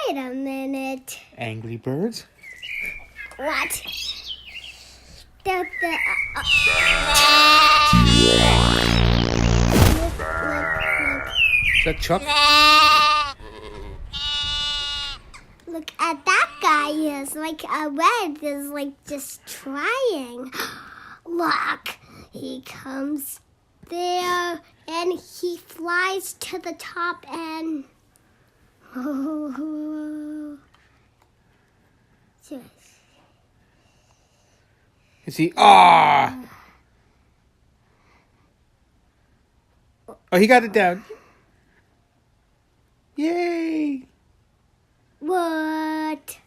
Wait a minute. Angry Birds? What? Look, Is that Chuck? look at that guy. Is like a red is like just trying. Look, he comes there and he flies to the top and Is he? Ah! Oh, he got it down. Yay! What?